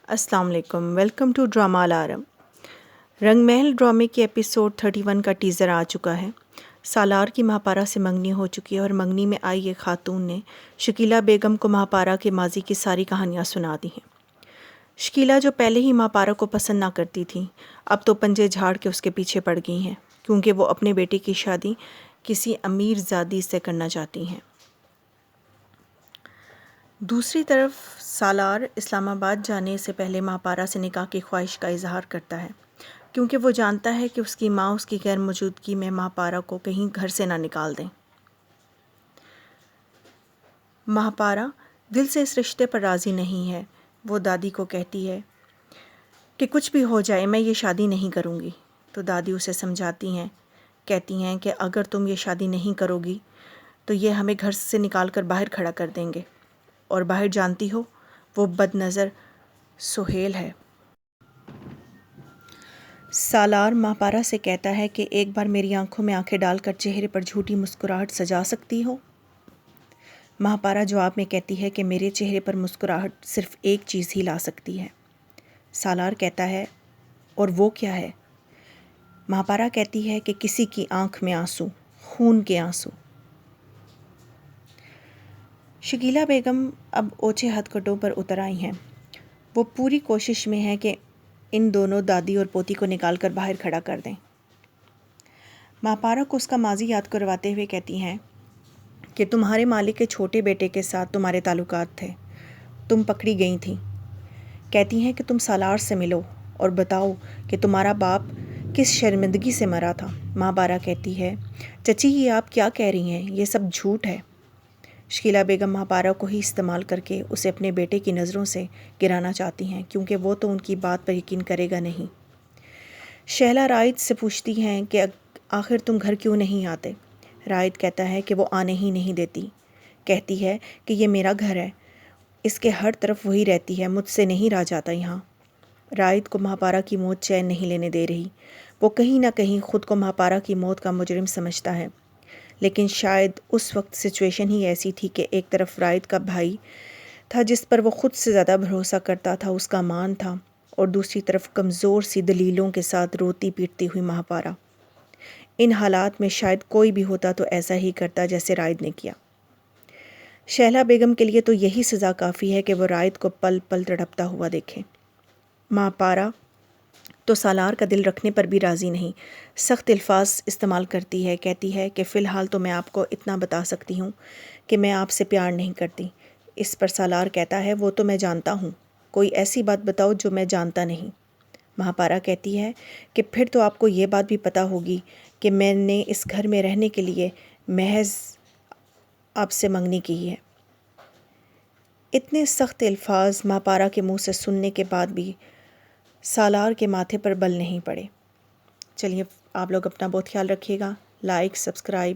السلام علیکم، welcome to drama alarm. رنگ محل ڈرامے کے ایپیسوڈ 31 کا ٹیزر آ چکا ہے۔ سالار کی مہاپارا سے منگنی ہو چکی ہے اور منگنی میں آئی ایک خاتون نے شکیلہ بیگم کو مہاپارا کے ماضی کی ساری کہانیاں سنا دی ہیں۔ شکیلہ جو پہلے ہی مہاپارا کو پسند نہ کرتی تھی، اب تو پنجے جھاڑ کے اس کے پیچھے پڑ گئی ہیں، کیونکہ وہ اپنے بیٹے کی شادی کسی امیر زادی سے کرنا چاہتی ہیں۔ دوسری طرف سالار اسلام آباد جانے سے پہلے مہاپارا سے نکاح کی خواہش کا اظہار کرتا ہے، کیونکہ وہ جانتا ہے کہ اس کی ماں اس کی غیر موجودگی میں مہاپارا کو کہیں گھر سے نہ نکال دیں۔ مہاپارا دل سے اس رشتے پر راضی نہیں ہے۔ وہ دادی کو کہتی ہے کہ کچھ بھی ہو جائے میں یہ شادی نہیں کروں گی، تو دادی اسے سمجھاتی ہیں، کہتی ہیں کہ اگر تم یہ شادی نہیں کرو گی تو یہ ہمیں گھر سے نکال کر باہر کھڑا کر دیں گے، اور باہر جانتی ہو وہ بد نظر سہیل ہے۔ سالار مہاپارا سے کہتا ہے کہ ایک بار میری آنکھوں میں آنکھیں ڈال کر چہرے پر جھوٹی مسکراہٹ سجا سکتی ہو؟ مہاپارا جواب میں کہتی ہے کہ میرے چہرے پر مسکراہٹ صرف ایک چیز ہی لا سکتی ہے۔ سالار کہتا ہے اور وہ کیا ہے؟ مہاپارا کہتی ہے کہ کسی کی آنکھ میں آنسو، خون کے آنسو۔ شکیلہ بیگم اب اوچھے ہتھ کٹوں پر اتر آئی ہیں۔ وہ پوری کوشش میں ہے کہ ان دونوں دادی اور پوتی کو نکال کر باہر کھڑا کر دیں۔ مہاپارا کو اس کا ماضی یاد کرواتے ہوئے کہتی ہیں کہ تمہارے مالک کے چھوٹے بیٹے کے ساتھ تمہارے تعلقات تھے، تم پکڑی گئی تھیں۔ کہتی ہیں کہ تم سالار سے ملو اور بتاؤ کہ تمہارا باپ کس شرمندگی سے مرا تھا۔ مہاپارا کہتی ہے چچی یہ آپ کیا کہہ رہی ہیں، یہ سب جھوٹ ہے۔ شکیلہ بیگم مہاپارا کو ہی استعمال کر کے اسے اپنے بیٹے کی نظروں سے گرانا چاہتی ہیں، کیونکہ وہ تو ان کی بات پر یقین کرے گا نہیں۔ شہلا رائد سے پوچھتی ہیں کہ آخر تم گھر کیوں نہیں آتے؟ رائد کہتا ہے کہ وہ آنے ہی نہیں دیتی، کہتی ہے کہ یہ میرا گھر ہے، اس کے ہر طرف وہی رہتی ہے، مجھ سے نہیں رہا جاتا یہاں۔ رائد کو مہاپارا کی موت چین نہیں لینے دے رہی۔ وہ کہیں نہ کہیں خود کو مہاپارا کی موت کا مجرم سمجھتا ہے، لیکن شاید اس وقت سچویشن ہی ایسی تھی کہ ایک طرف رائد کا بھائی تھا جس پر وہ خود سے زیادہ بھروسہ کرتا تھا، اس کا مان تھا، اور دوسری طرف کمزور سی دلیلوں کے ساتھ روتی پیٹتی ہوئی مہاپارا۔ ان حالات میں شاید کوئی بھی ہوتا تو ایسا ہی کرتا جیسے رائد نے کیا۔ شہلا بیگم کے لیے تو یہی سزا کافی ہے کہ وہ رائد کو پل پل تڑپتا ہوا دیکھے۔ مہاپارا تو سالار کا دل رکھنے پر بھی راضی نہیں، سخت الفاظ استعمال کرتی ہے، کہتی ہے کہ فی الحال تو میں آپ کو اتنا بتا سکتی ہوں کہ میں آپ سے پیار نہیں کرتی۔ اس پر سالار کہتا ہے وہ تو میں جانتا ہوں، کوئی ایسی بات بتاؤ جو میں جانتا نہیں۔ مہاپارا کہتی ہے کہ پھر تو آپ کو یہ بات بھی پتہ ہوگی کہ میں نے اس گھر میں رہنے کے لیے محض آپ سے منگنی کی ہے۔ اتنے سخت الفاظ مہاپارا کے منہ سے سننے کے بعد بھی سالار کے ماتھے پر بل نہیں پڑے۔ چلیے آپ لوگ اپنا بہت خیال رکھیے گا، لائک، سبسکرائب